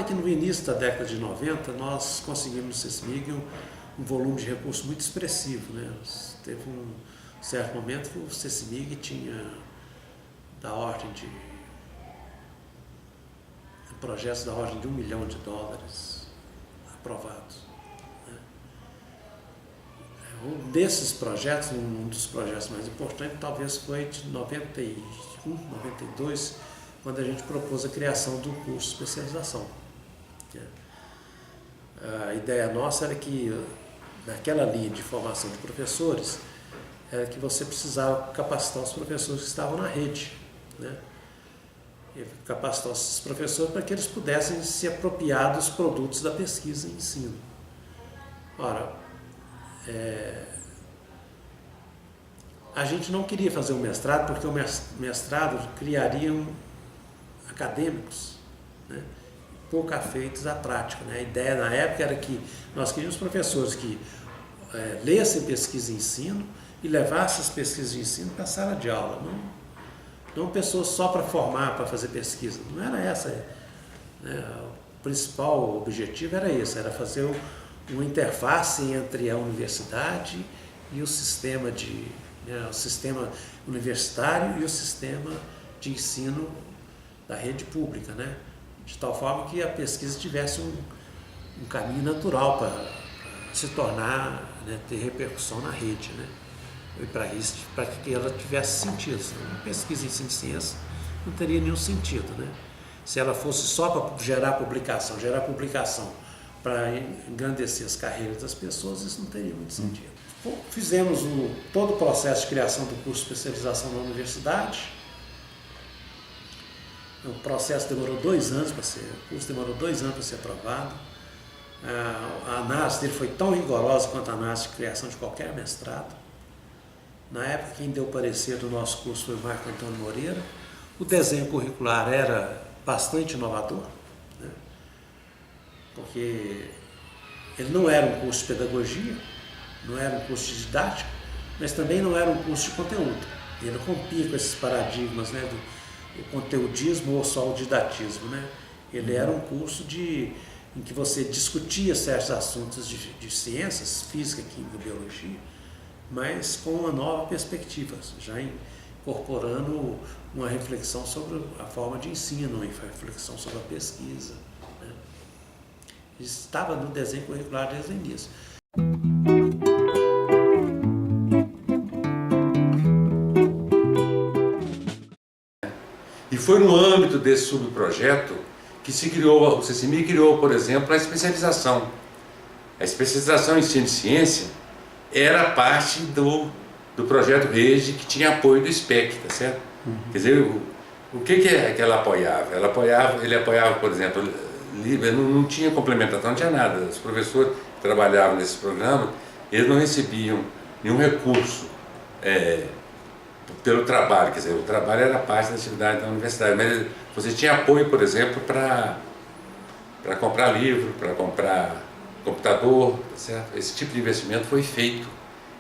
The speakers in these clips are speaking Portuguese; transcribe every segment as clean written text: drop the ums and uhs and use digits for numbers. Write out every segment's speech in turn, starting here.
que no início da década de 90 nós conseguimos no CECIMIG um volume de recursos muito expressivo, né? Teve um certo momento que o CECIMIG tinha da ordem de projetos da ordem de $1 milhão aprovados, né? Um desses projetos, um dos projetos mais importantes, talvez foi de 91, 92, quando a gente propôs a criação do curso de especialização. A ideia nossa era que, naquela linha de formação de professores, era que você precisava capacitar os professores que estavam na rede, né? E capacitar esses professores para que eles pudessem se apropriar dos produtos da pesquisa e ensino. Ora, a gente não queria fazer um mestrado, porque o mestrado criaria acadêmicos, né, pouco afeitos à prática, né? A ideia na época era que nós queríamos professores que lessem pesquisa e ensino e levassem as pesquisas de ensino para a sala de aula, não pessoas só para formar, para fazer pesquisa. Não era essa, né? O principal objetivo era esse, era fazer uma interface entre a universidade e o sistema o sistema universitário e o sistema de ensino da rede pública, né? De tal forma que a pesquisa tivesse um caminho natural para se tornar, né, ter repercussão na rede, né? E para isso, para que ela tivesse sentido. Uma pesquisa em ensino de ciência não teria nenhum sentido, né? Se ela fosse só para gerar publicação para engrandecer as carreiras das pessoas, isso não teria muito sentido. Fizemos todo o processo de criação do curso de especialização na universidade. O processo demorou 2 anos para ser, o curso demorou 2 anos para ser aprovado. A análise dele foi tão rigorosa quanto a análise de criação de qualquer mestrado. Na época, quem deu parecer do nosso curso foi o Marco Antônio Moreira. O desenho curricular era bastante inovador, né? Porque ele não era um curso de pedagogia, não era um curso de didática, mas também não era um curso de conteúdo. Ele rompia com esses paradigmas, né, do conteudismo ou só o didatismo, né? Ele era um curso em que você discutia certos assuntos de ciências, física, química, biologia, mas com uma nova perspectiva, já incorporando uma reflexão sobre a forma de ensino, uma reflexão sobre a pesquisa, né? Isso estava no desenho curricular desde o início. E foi no âmbito desse subprojeto que se criou, o CECIMIG criou, por exemplo, a especialização. A especialização em ensino de ciência era parte do projeto REGE, que tinha apoio do SPEC, tá certo? Quer dizer, o que ela apoiava? Ele apoiava, por exemplo, não tinha complementação, não tinha nada. Os professores que trabalhavam nesse programa, eles não recebiam nenhum recurso pelo trabalho, quer dizer, o trabalho era parte da atividade da universidade, mas você tinha apoio, por exemplo, para comprar livro, para comprar computador, tá certo? Esse tipo de investimento foi feito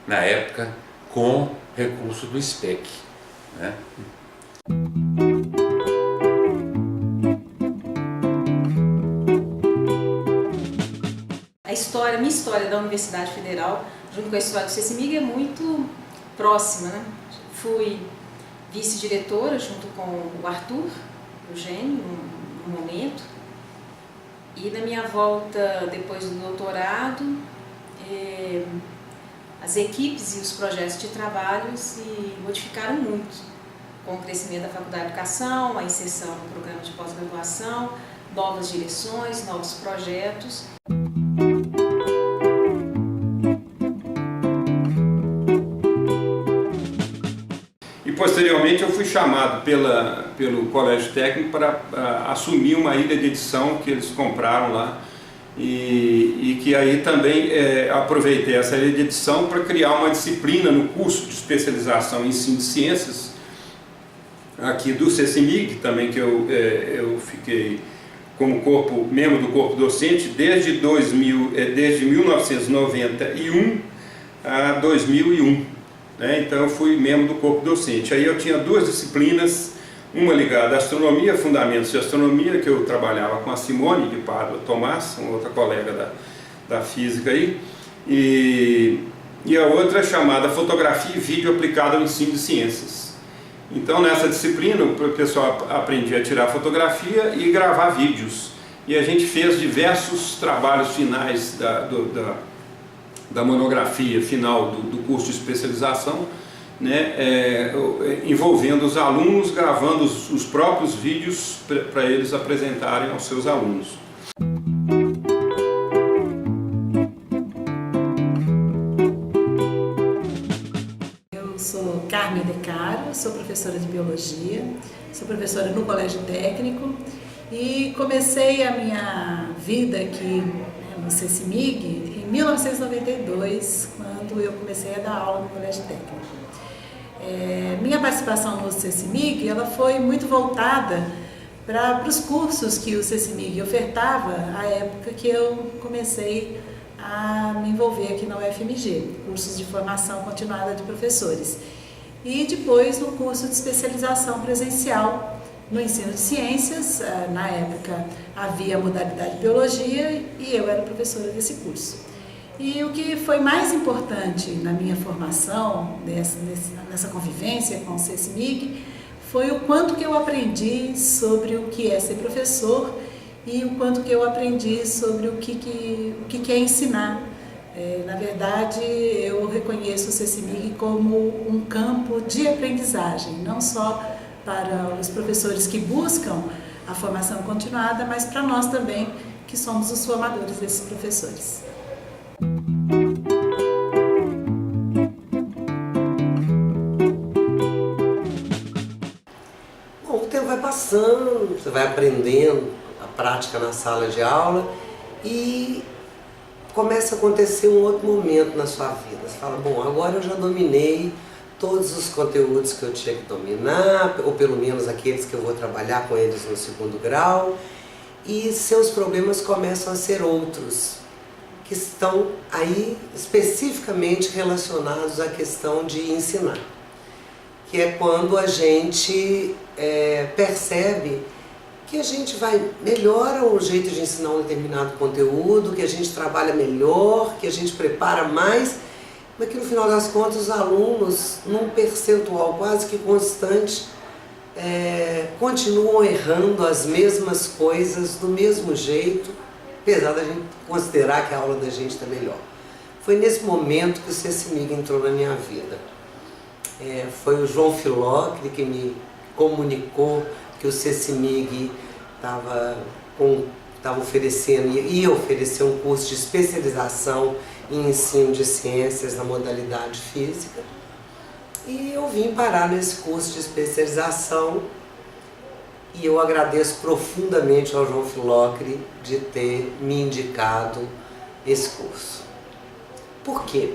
na época com recurso do SPEC, né? A minha história da Universidade Federal, junto com a história do CECIMIG, é muito próxima, né? Fui vice-diretora junto com o Arthur Eugênio, no momento, e na minha volta depois do doutorado, as equipes e os projetos de trabalho se modificaram muito com o crescimento da Faculdade de Educação, a inserção no programa de pós-graduação, novas direções, novos projetos. Posteriormente eu fui chamado pelo Colégio Técnico para assumir uma ilha de edição que eles compraram lá e que aí também aproveitei essa ilha de edição para criar uma disciplina no curso de especialização em ensino de ciências aqui do CECIMIG, também que eu fiquei como membro do corpo docente desde 1991 a 2001. Então eu fui membro do corpo docente. Aí eu tinha 2 disciplinas, uma ligada à astronomia, fundamentos de astronomia, que eu trabalhava com a Simone de Pádua Tomás, uma outra colega da física aí, e a outra chamada Fotografia e Vídeo aplicado ao ensino de ciências. Então, nessa disciplina, o pessoal aprendia a tirar fotografia e gravar vídeos. E a gente fez diversos trabalhos finais da monografia final do curso de especialização, né, envolvendo os alunos, gravando os próprios vídeos para eles apresentarem aos seus alunos. Eu sou Carmen De Caro, sou professora de Biologia, sou professora no Colégio Técnico e comecei a minha vida aqui no CECIMIG em 1992, quando eu comecei a dar aula no Colégio Técnico. Minha participação no CECIMIG ela foi muito voltada para os cursos que o CECIMIG ofertava à época que eu comecei a me envolver aqui na UFMG, cursos de formação continuada de professores. E depois no curso de especialização presencial no ensino de ciências, na época havia a modalidade de biologia e eu era professora desse curso. E o que foi mais importante na minha formação, nessa convivência com o CECIMIG, foi o quanto que eu aprendi sobre o que é ser professor e o quanto que eu aprendi sobre o que é ensinar. Na verdade, eu reconheço o CECIMIG como um campo de aprendizagem, não só para os professores que buscam a formação continuada, mas para nós também, que somos os formadores desses professores. Bom, o tempo vai passando, você vai aprendendo a prática na sala de aula e começa a acontecer um outro momento na sua vida. Você fala, bom, agora eu já dominei todos os conteúdos que eu tinha que dominar, ou pelo menos aqueles que eu vou trabalhar com eles no segundo grau, e seus problemas começam a ser outros, que estão aí especificamente relacionados à questão de ensinar, que é quando a gente percebe que a gente melhora o jeito de ensinar um determinado conteúdo, que a gente trabalha melhor, que a gente prepara mais, mas que no final das contas os alunos, num percentual quase que constante, continuam errando as mesmas coisas do mesmo jeito, apesar da gente considerar que a aula da gente está melhor. Foi nesse momento que o CECIMIG entrou na minha vida. Foi o João Filocri que me comunicou que o CECIMIG estava oferecendo, ia oferecer um curso de especialização em ensino de ciências na modalidade física. E eu vim parar nesse curso de especialização e eu agradeço profundamente ao João Filocri de ter me indicado esse curso. Por quê?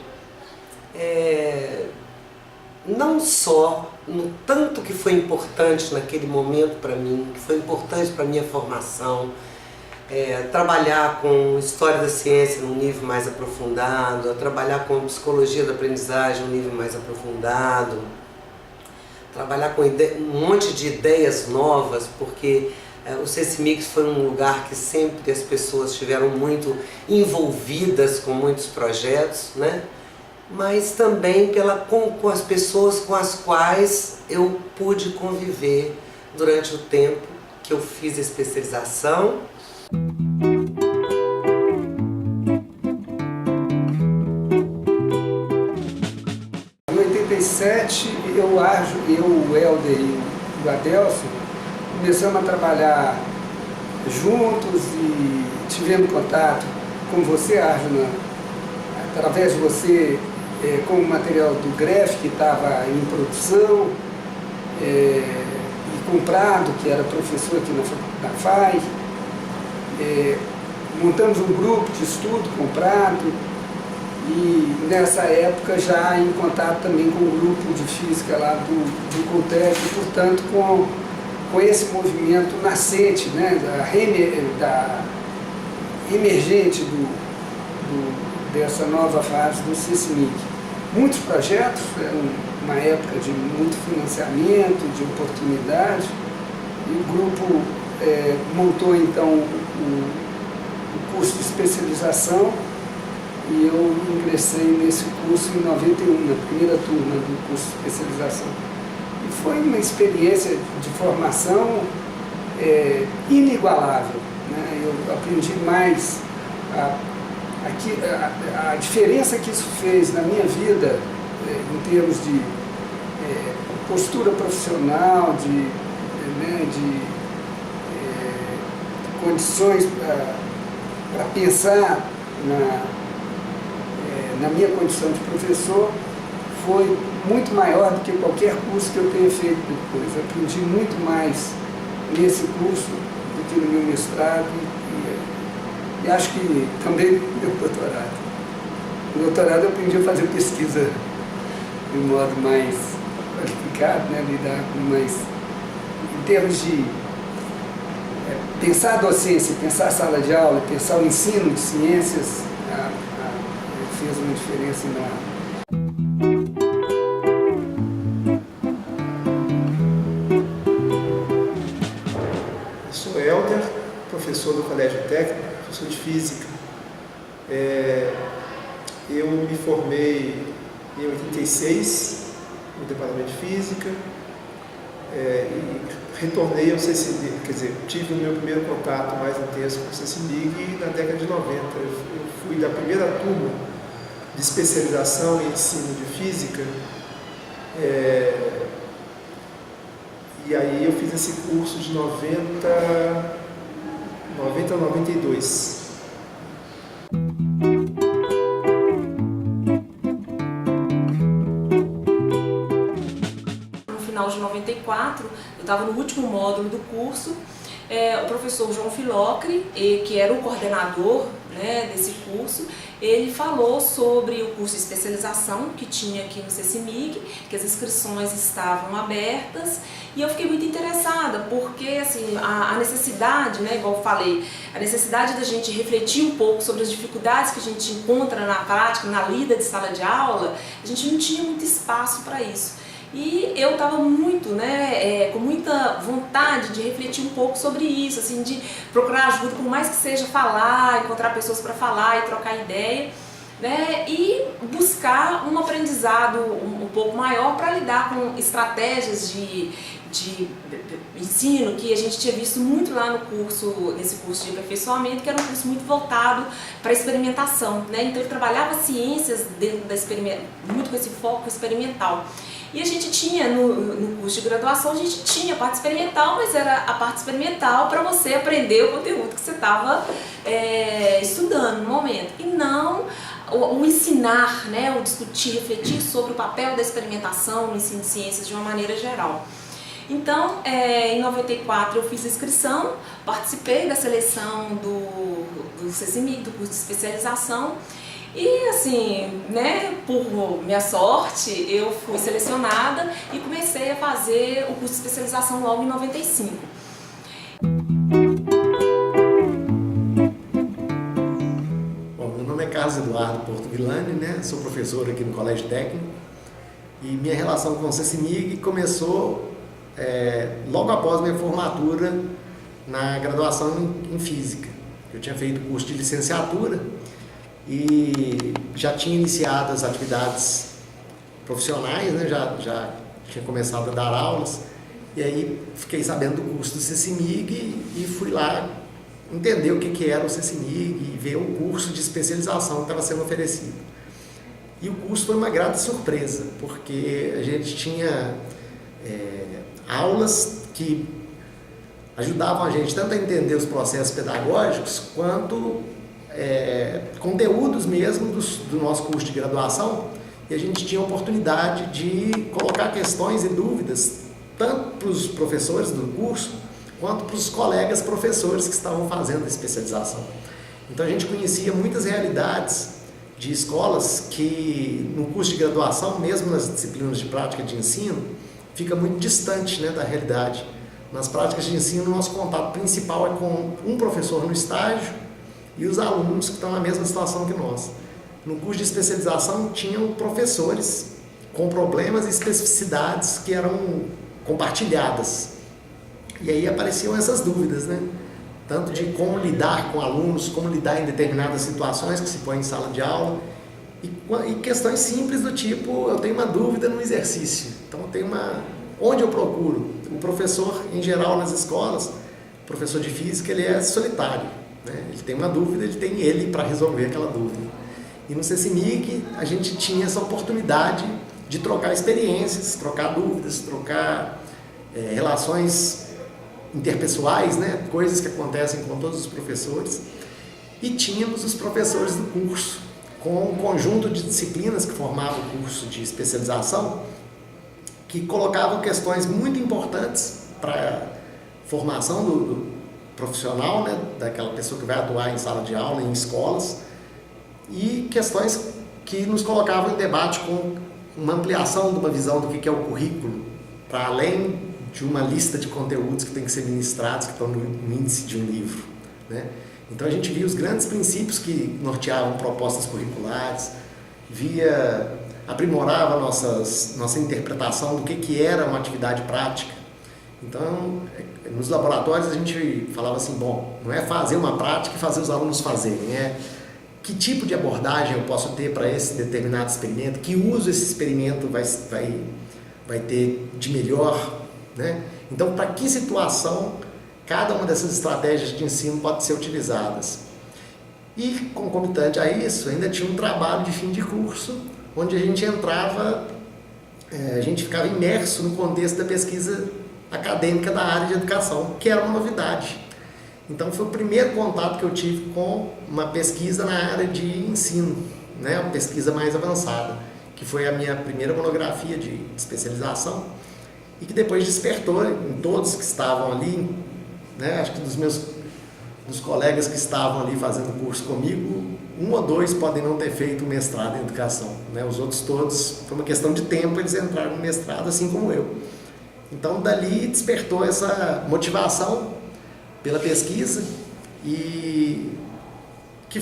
Não só no tanto que foi importante naquele momento para mim, que foi importante para a minha formação, trabalhar com história da ciência num nível mais aprofundado, trabalhar com psicologia da aprendizagem num nível mais aprofundado, trabalhar com um monte de ideias novas, porque o CECIMIG foi um lugar que sempre as pessoas estiveram muito envolvidas com muitos projetos, né? Mas também com as pessoas com as quais eu pude conviver durante o tempo que eu fiz a especialização. Em 87, o Helder e o Adelson começamos a trabalhar juntos e tivemos contato com você, Arjuna, através de você, com o material do GREF que estava em produção, e com o Prado, que era professor aqui na FAI. Montamos um grupo de estudo com o Prado e nessa época já em contato também com o grupo de física lá do CONTEC, portanto com esse movimento nascente, né, da emergente dessa nova fase do CECIMIG. Muitos projetos, uma época de muito financiamento, de oportunidade, o grupo montou então o curso de especialização e eu ingressei nesse curso em 91, na primeira turma do curso de especialização. E foi uma experiência de formação inigualável, né? Eu aprendi mais a diferença que isso fez na minha vida em termos de postura profissional, de condições para pensar na minha condição de professor, foi muito maior do que qualquer curso que eu tenha feito depois. Eu aprendi muito mais nesse curso do que no meu mestrado e acho que também no meu doutorado. No doutorado eu aprendi a fazer pesquisa de um modo mais qualificado, né? Lidar com mais, em termos de pensar a docência, pensar a sala de aula, pensar o ensino de ciências, fez uma diferença enorme. Eu sou Helder, professor do Colégio Técnico, professor de Física. Eu me formei em 86 no Departamento de Física e retornei ao CCMIG, quer dizer, tive o meu primeiro contato mais intenso com o CCMIG na década de 90. Eu fui da primeira turma de especialização em ensino de Física e aí eu fiz esse curso de 90 a 92. No final de 94, eu estava no último módulo do curso, o professor João Filocre, que era o coordenador, né, desse curso, ele falou sobre o curso de especialização que tinha aqui no CCMIG, que as inscrições estavam abertas, e eu fiquei muito interessada, porque assim, a necessidade, né, igual eu falei, a necessidade da gente refletir um pouco sobre as dificuldades que a gente encontra na prática, na lida de sala de aula, a gente não tinha muito espaço para isso. E eu estava muito, com muita vontade de refletir um pouco sobre isso, assim, de procurar ajuda, por mais que seja falar, encontrar pessoas para falar e trocar ideia, né, e buscar um aprendizado um pouco maior para lidar com estratégias de ensino que a gente tinha visto muito lá no curso, nesse curso de aperfeiçoamento, que era um curso muito voltado para a experimentação, né? Então ele trabalhava ciências dentro da muito com esse foco experimental. E a gente tinha, no curso de graduação, a gente tinha a parte experimental, mas era a parte experimental para você aprender o conteúdo que você estava estudando no momento. E não o ensinar, né, o discutir, refletir sobre o papel da experimentação no ensino de ciências de uma maneira geral. Então, em 94 eu fiz a inscrição, participei da seleção do CCMIG, do curso de especialização. E assim, né, por minha sorte, eu fui selecionada e comecei a fazer o curso de especialização logo em 95. Bom, meu nome é Carlos Eduardo Porto Villani, né? Sou professor aqui no Colégio Técnico e minha relação com o CCMIG começou logo após minha formatura na graduação em Física. Eu tinha feito curso de licenciatura e já tinha iniciado as atividades profissionais, né? Já tinha começado a dar aulas, e aí fiquei sabendo do curso do CCMIG e fui lá entender o que era o CCMIG e ver o curso de especialização que estava sendo oferecido. E o curso foi uma grata surpresa, porque a gente tinha aulas que ajudavam a gente tanto a entender os processos pedagógicos quanto conteúdos mesmo do nosso curso de graduação, e a gente tinha a oportunidade de colocar questões e dúvidas tanto para os professores do curso quanto para os colegas professores que estavam fazendo a especialização. Então a gente conhecia muitas realidades de escolas que no curso de graduação, mesmo nas disciplinas de prática de ensino, fica muito distante, né, da realidade. Nas práticas de ensino, o nosso contato principal é com um professor no estágio e os alunos que estão na mesma situação que nós. No curso de especialização, tinham professores com problemas e especificidades que eram compartilhadas. E aí apareciam essas dúvidas, né? Tanto de como lidar com alunos, como lidar em determinadas situações que se põe em sala de aula, e questões simples do tipo, eu tenho uma dúvida no exercício, então onde eu procuro? O professor, em geral, nas escolas, o professor de física, ele é solitário, né? Ele tem uma dúvida, ele tem ele para resolver aquela dúvida. E no CECIMIG a gente tinha essa oportunidade de trocar experiências, trocar dúvidas, trocar relações interpessoais, né? Coisas que acontecem com todos os professores. E tínhamos os professores do curso, com um conjunto de disciplinas que formavam o curso de especialização, que colocavam questões muito importantes para a formação do profissional, né? Daquela pessoa que vai atuar em sala de aula, em escolas, e questões que nos colocavam em debate com uma ampliação de uma visão do que é o currículo, para além de uma lista de conteúdos que tem que ser ministrados, que estão no índice de um livro, né? Então a gente via os grandes princípios que norteavam propostas curriculares, aprimorava nossa interpretação do que era uma atividade prática. Então, nos laboratórios a gente falava assim, bom, não é fazer uma prática e fazer os alunos fazerem, é que tipo de abordagem eu posso ter para esse determinado experimento, que uso esse experimento vai ter de melhor, né? Então, para que situação cada uma dessas estratégias de ensino pode ser utilizadas. E, concomitante a isso, ainda tinha um trabalho de fim de curso, onde a gente entrava, a gente ficava imerso no contexto da pesquisa acadêmica da área de educação, que era uma novidade. Então, foi o primeiro contato que eu tive com uma pesquisa na área de ensino, né? Uma pesquisa mais avançada, que foi a minha primeira monografia de especialização, e que depois despertou em todos que estavam ali, né? Acho que dos colegas que estavam ali fazendo o curso comigo, 1 ou 2 podem não ter feito o mestrado em educação, né? Os outros todos, foi uma questão de tempo, eles entraram no mestrado, assim como eu. Então, dali despertou essa motivação pela pesquisa e que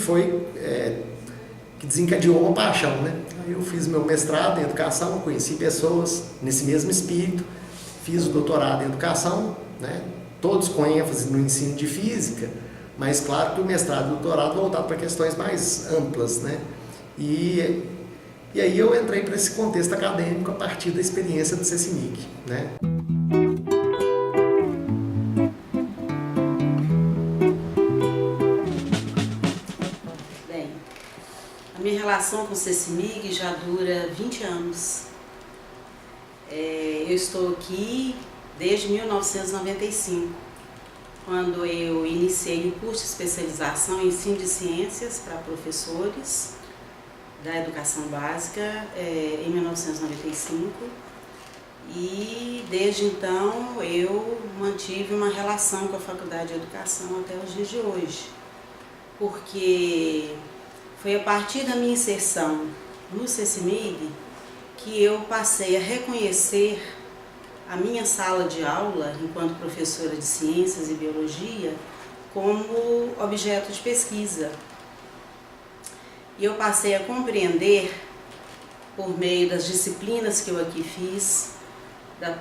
desencadeou uma paixão, né? Aí eu fiz meu mestrado em educação, conheci pessoas nesse mesmo espírito, fiz o doutorado em educação, né? Todos com ênfase no ensino de física, mas claro que o mestrado e o doutorado voltado para questões mais amplas, né? E aí eu entrei para esse contexto acadêmico a partir da experiência do CECIMIG, né? Bem, a minha relação com o CECIMIG já dura 20 anos. Eu estou aqui desde 1995, quando eu iniciei o curso de especialização em ensino de ciências para professores da educação básica em 1995, e desde então eu mantive uma relação com a Faculdade de Educação até os dias de hoje, porque foi a partir da minha inserção no CECIMIG que eu passei a reconhecer a minha sala de aula, enquanto professora de ciências e biologia, como objeto de pesquisa. E eu passei a compreender, por meio das disciplinas que eu aqui fiz,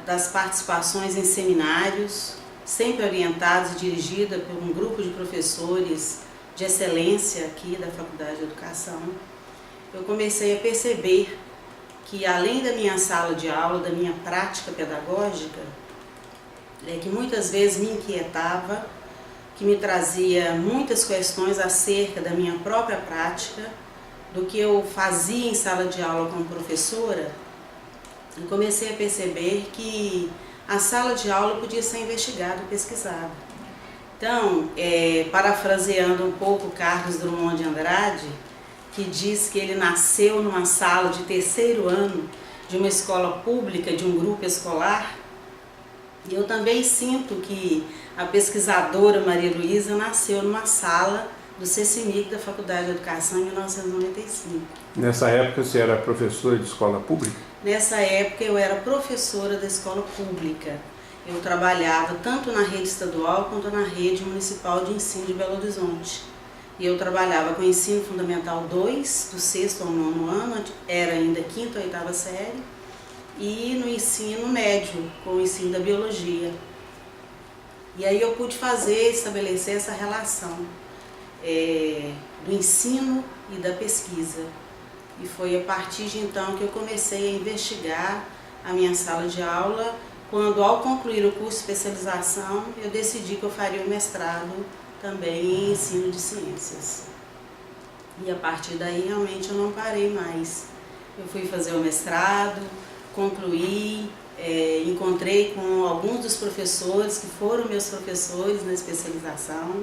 das participações em seminários, sempre orientados e dirigidos por um grupo de professores de excelência aqui da Faculdade de Educação, eu comecei a perceber que, além da minha sala de aula, da minha prática pedagógica, que muitas vezes me inquietava, que me trazia muitas questões acerca da minha própria prática, do que eu fazia em sala de aula como professora, eu comecei a perceber que a sala de aula podia ser investigada e pesquisada. Então, parafraseando um pouco Carlos Drummond de Andrade, que diz que ele nasceu numa sala de 3º ano de uma escola pública, de um grupo escolar, e eu também sinto que a pesquisadora Maria Luísa nasceu numa sala do CECIMIG da Faculdade de Educação em 1995. Nessa época você era professora de escola pública? Nessa época eu era professora da escola pública. Eu trabalhava tanto na rede estadual quanto na rede municipal de ensino de Belo Horizonte. E eu trabalhava com ensino fundamental 2, do 6º ao 9º ano, era ainda 5ª ou 8ª série, e no ensino médio, com o ensino da biologia. E aí eu pude estabelecer essa relação do ensino e da pesquisa. E foi a partir de então que eu comecei a investigar a minha sala de aula, quando ao concluir o curso de especialização, eu decidi que eu faria o mestrado também em ensino de ciências. E a partir daí realmente eu não parei mais. Eu fui fazer o mestrado, concluí, encontrei com alguns dos professores que foram meus professores na especialização,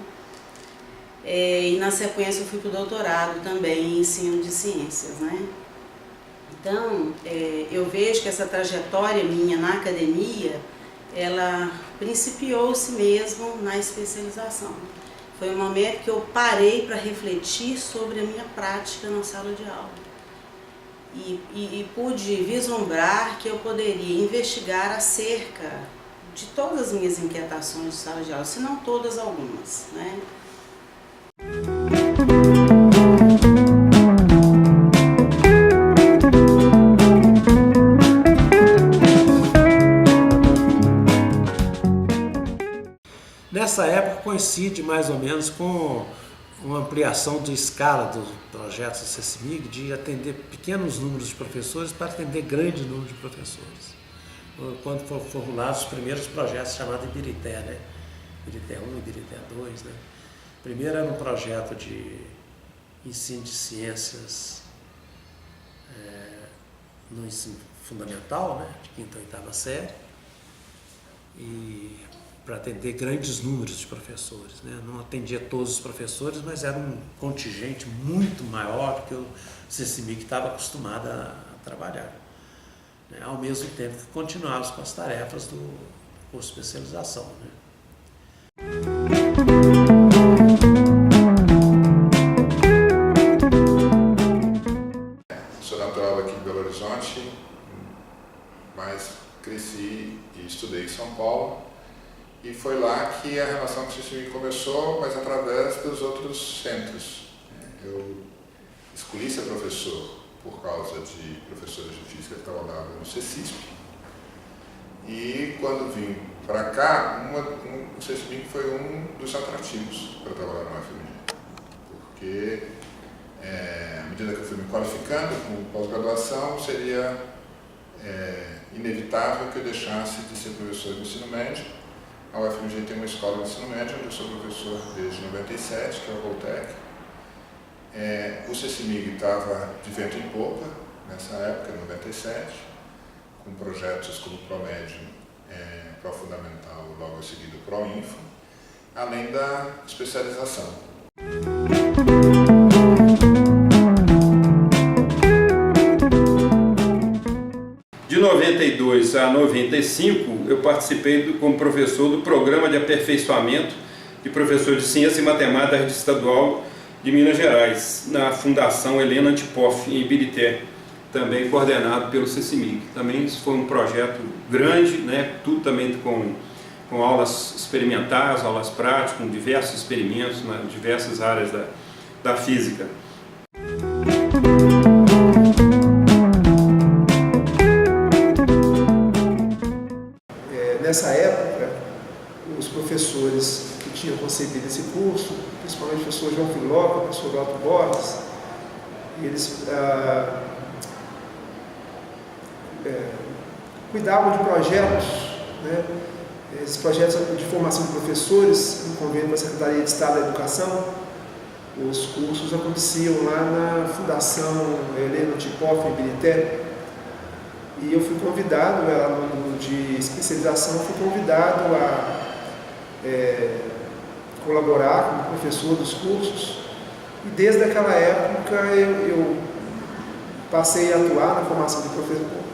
e na sequência eu fui para o doutorado também em ensino de ciências, né? Então, eu vejo que essa trajetória minha na academia, ela principiou-se mesmo na especialização. Foi um momento que eu parei para refletir sobre a minha prática na sala de aula. E pude vislumbrar que eu poderia investigar acerca de todas as minhas inquietações de sala de aula, se não todas, algumas, né? Nessa época coincide mais ou menos com uma ampliação de escala do projeto do CECIMIG de atender pequenos números de professores para atender grande número de professores. Quando foram formulados os primeiros projetos chamados Ibirité, né? Ibirité 1 e Ibirité 2, né? Primeiro era um projeto de ensino de ciências no ensino fundamental, né? De 5ª a 8ª série, e para atender grandes números de professores, né? Não atendia todos os professores, mas era um contingente muito maior do que o CECIMIG estava acostumado a trabalhar, né? Ao mesmo tempo que continuávamos com as tarefas do curso de especialização, né? Sou natural aqui de Belo Horizonte, mas cresci e estudei em São Paulo. E foi lá que a relação com o CECIMIG começou, mas através dos outros centros. Eu escolhi ser professor por causa de professores de física que trabalhavam no CECISP. E quando vim para cá, o CECIMIG foi um dos atrativos para trabalhar no UFMG. Porque, à medida que eu fui me qualificando com pós-graduação, seria inevitável que eu deixasse de ser professor de ensino médio. A UFMG tem uma escola de ensino médio, onde eu sou professor desde 97, que é o Voltec. O CECIMIG estava de vento em popa, nessa época, em 97, com projetos como Promédio, Pró-Fundamental, logo a seguir do Pró-Info, além da especialização. De 92 a 95, eu participei como professor do Programa de Aperfeiçoamento de Professor de Ciência e Matemática da Rede Estadual de Minas Gerais, na Fundação Helena Antipoff, em Ibirité, também coordenado pelo CECIMIG. Também foi um projeto grande, né? Tudo também com aulas experimentais, aulas práticas, com diversos experimentos nas diversas áreas da física. Nessa época, os professores que tinham concebido esse curso, principalmente o professor João Filocri, o professor Otto Borges, eles cuidavam de projetos, né? Esses projetos de formação de professores, em convênio com a Secretaria de Estado da Educação. Os cursos aconteciam lá na Fundação Helena Antipoff, em Ibirité. E eu fui convidado, aluno de especialização, fui convidado a colaborar como professor dos cursos. E desde aquela época eu passei a atuar na formação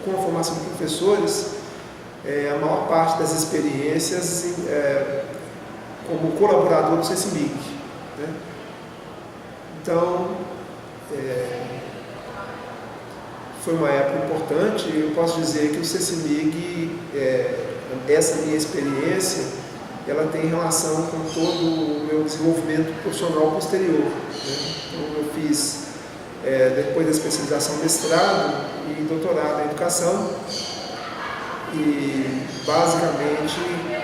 com a formação de professores, a maior parte das experiências como colaborador do CECIMIG, né? Então, foi uma época importante. Eu posso dizer que o CECIMIG, essa minha experiência, ela tem relação com todo o meu desenvolvimento profissional posterior, né? Então, eu fiz, depois da especialização, mestrado e doutorado em educação, e basicamente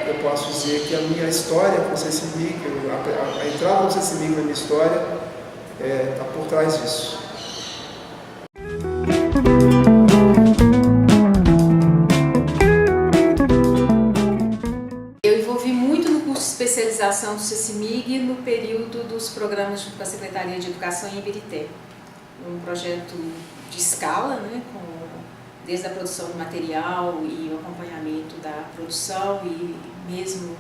eu posso dizer dizer que a minha história com o CECIMIG, a entrada no CECIMIG na minha história, está por trás disso. Eu envolvi muito no curso de especialização do CECIMIG no período dos programas junto com a Secretaria de Educação em Ibirité. Um projeto de escala, né, desde a produção do material e o acompanhamento da produção e mesmo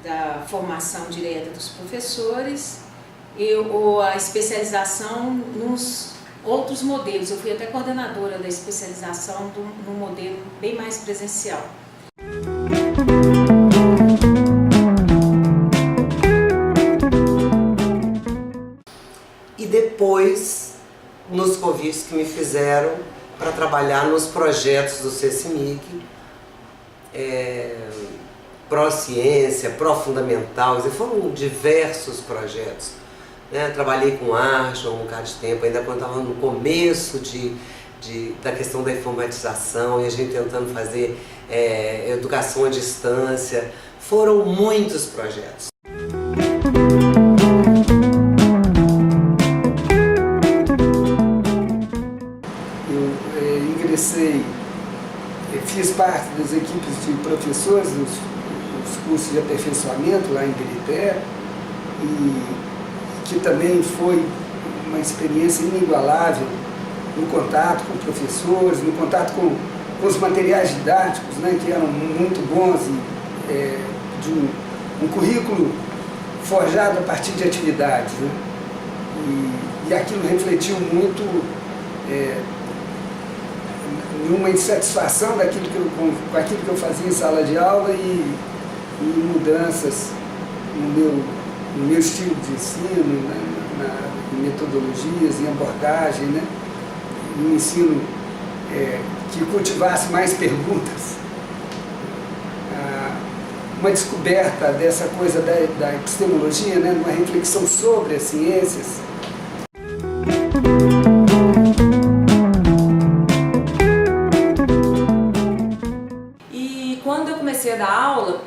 da formação direta dos professores, a especialização nos outros modelos. Eu fui até coordenadora da especialização num modelo bem mais presencial. E depois, nos convites que me fizeram para trabalhar nos projetos do CECIMIG, pró-ciência, pró-fundamental, foram diversos projetos. Né? Trabalhei com arte há um bocado de tempo, ainda quando estava no começo da questão da informatização e a gente tentando fazer educação à distância. Foram muitos projetos. Fiz parte das equipes de professores dos cursos de aperfeiçoamento lá em Ibirité, e que também foi uma experiência inigualável no contato com professores, no contato com os materiais didáticos, né, que eram muito bons, de um currículo forjado a partir de atividades. Né, e aquilo refletiu muito uma insatisfação com aquilo que eu fazia em sala de aula e mudanças no meu estilo de ensino, né, em metodologias, em abordagem, né, um ensino que cultivasse mais perguntas. Uma descoberta dessa coisa da epistemologia, né, uma reflexão sobre as ciências. A dar aula,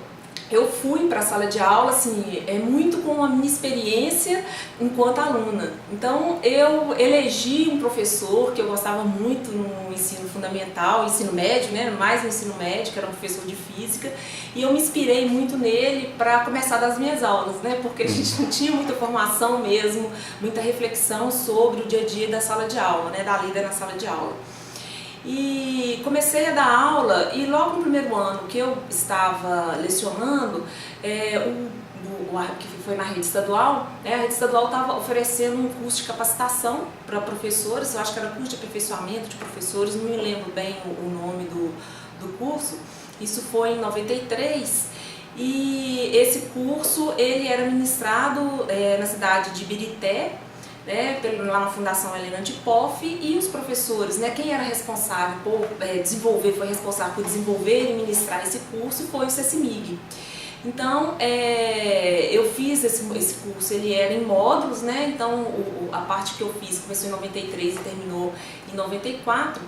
eu fui para a sala de aula assim, muito com a minha experiência enquanto aluna. Então eu elegi um professor que eu gostava muito no ensino fundamental, ensino médio, né, mais no ensino médio, que era um professor de física, e eu me inspirei muito nele para começar das minhas aulas, né, porque a gente não tinha muita formação mesmo, muita reflexão sobre o dia a dia da sala de aula, né, da lida na sala de aula. E comecei a dar aula e logo no primeiro ano que eu estava lecionando, que foi na rede estadual, a rede estadual estava oferecendo um curso de capacitação para professores, eu acho que era curso de aperfeiçoamento de professores, não me lembro bem o nome do curso, isso foi em 93, e esse curso ele era ministrado na cidade de Ibirité, né, lá na Fundação Helena Antipoff, e os professores, né, quem era responsável por foi responsável por desenvolver e ministrar esse curso foi o CECIMIG. Então, eu fiz esse curso, ele era em módulos, né, então a parte que eu fiz começou em 93 e terminou em 94,